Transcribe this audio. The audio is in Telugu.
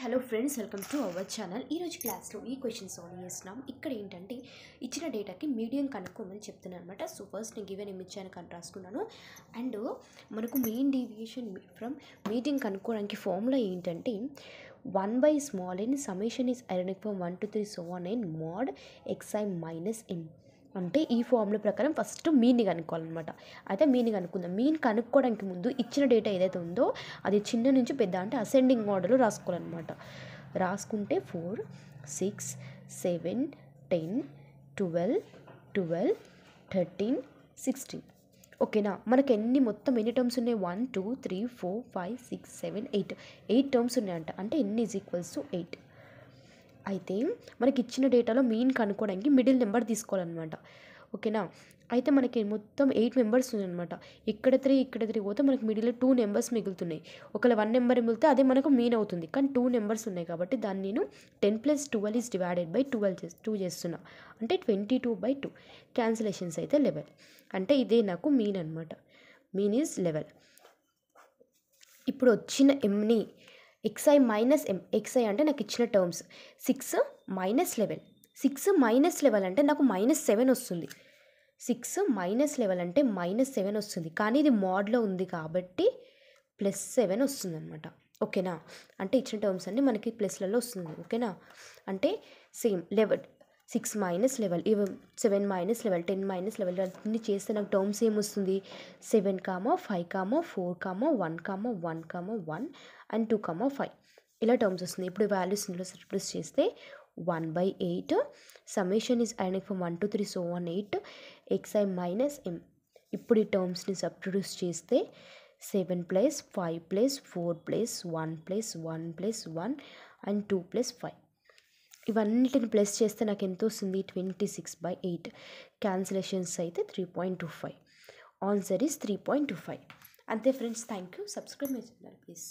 Hello friends, welcome to our channel. ఈరోజు క్లాస్లో ఈ క్వశ్చన్ సాల్వ్ చేస్తున్నాం. ఇక్కడ ఏంటంటే ఇచ్చిన డేటాకి మీడియం కనుక్కోమని చెప్తున్నాను అనమాట. సో ఫస్ట్ నేను గివెన్ ఇచ్చాను కానీ రాసుకున్నాను. అండ్ మనకు మెయిన్ డీవియేషన్ ఫ్రమ్ మీడియం కనుక్కోవడానికి ఫార్ములా ఏంటంటే 1/n summation is ironic from 1 to 3 so on n mod xi minus m. అంటే ఈ ఫార్ములా ప్రకారం ఫస్ట్ మీన్ని కనుక్కోవాలన్నమాట. అయితే మీన్ని కనుక్కుందాం. మీన్ కనుక్కోవడానికి ముందు ఇచ్చిన డేటా ఏదైతే ఉందో అది చిన్న నుంచి పెద్ద అంటే అసెండింగ్ ఆర్డర్లో రాసుకోవాలన్నమాట. రాసుకుంటే 4, 6, 7, 10, 12, 13, 16. ఓకేనా. మనకి మొత్తం ఎన్ని టర్మ్స్ ఉన్నాయి? 1, 2, 3, 4, 5, 6, 7, 8 టర్మ్స్ ఉన్నాయంట. అంటే n ఈజ్ ఈక్వల్స్ టు 8. అయితే మనకి ఇచ్చిన డేటాలో మీన్ కనుక్కోవడానికి మిడిల్ నెంబర్ తీసుకోవాలన్నమాట. ఓకేనా. అయితే మనకి మొత్తం 8 మెంబర్స్ ఉన్నాయన్నమాట. ఇక్కడ 3 పోతే మనకి మిడిల్లో 2 నెంబర్స్ మిగులుతున్నాయి. ఒకవేళ 1 నెంబర్ మిగిలితే అదే మనకు మీన్ అవుతుంది. కానీ 2 నెంబర్స్ ఉన్నాయి కాబట్టి దాన్ని నేను 10 + 12 ఈజ్ డివైడెడ్ బై 2 చేస్తున్నా. అంటే 22/2. క్యాన్సిలేషన్స్ అయితే 11. అంటే ఇదే నాకు మీన్ అనమాట. Mean is 11. ఇప్పుడు వచ్చిన ఎంని xi మైనస్ m. xi అంటే నాకు ఇచ్చిన టర్మ్స్ 6 - 11. 6 - 11 అంటే నాకు -7 వస్తుంది. 6 - 11 అంటే -7 వస్తుంది. కానీ ఇది మోడ్లో ఉంది కాబట్టి +7 వస్తుంది అనమాట. ఓకేనా. అంటే ఇచ్చిన టర్మ్స్ అన్నీ మనకి ప్లస్లలో వస్తుంది. ఓకేనా. అంటే సేమ్ 11, 6 - 11, 7 - 11, 10 - 11 అన్ని చేస్తే నాకు టర్మ్స్ ఏమొస్తుంది? 7, 5, 4, 1, 1, అండ్ 2, 5 ఇలా టర్మ్స్ వస్తుంది. ఇప్పుడు వాల్యూస్ ఇందులో సబ్స్టిట్యూట్ చేస్తే 1/8 summation is ironic from 1 to 3 so on 8 xi minus m. ఇప్పుడు ఈ టర్మ్స్ని సబ్స్టిట్యూట్ చేస్తే 7 + 5 + 4 + 1 + 1 + 1 అండ్ 2 + 5 ఇవన్నిటిని ప్లస్ చేస్తే నాకు ఎంత వస్తుంది? 26/8. క్యాన్సిలేషన్స్ అయితే 3.25. Answer is 3.25. అంతే friends. Thank you. Subscribe my channel please.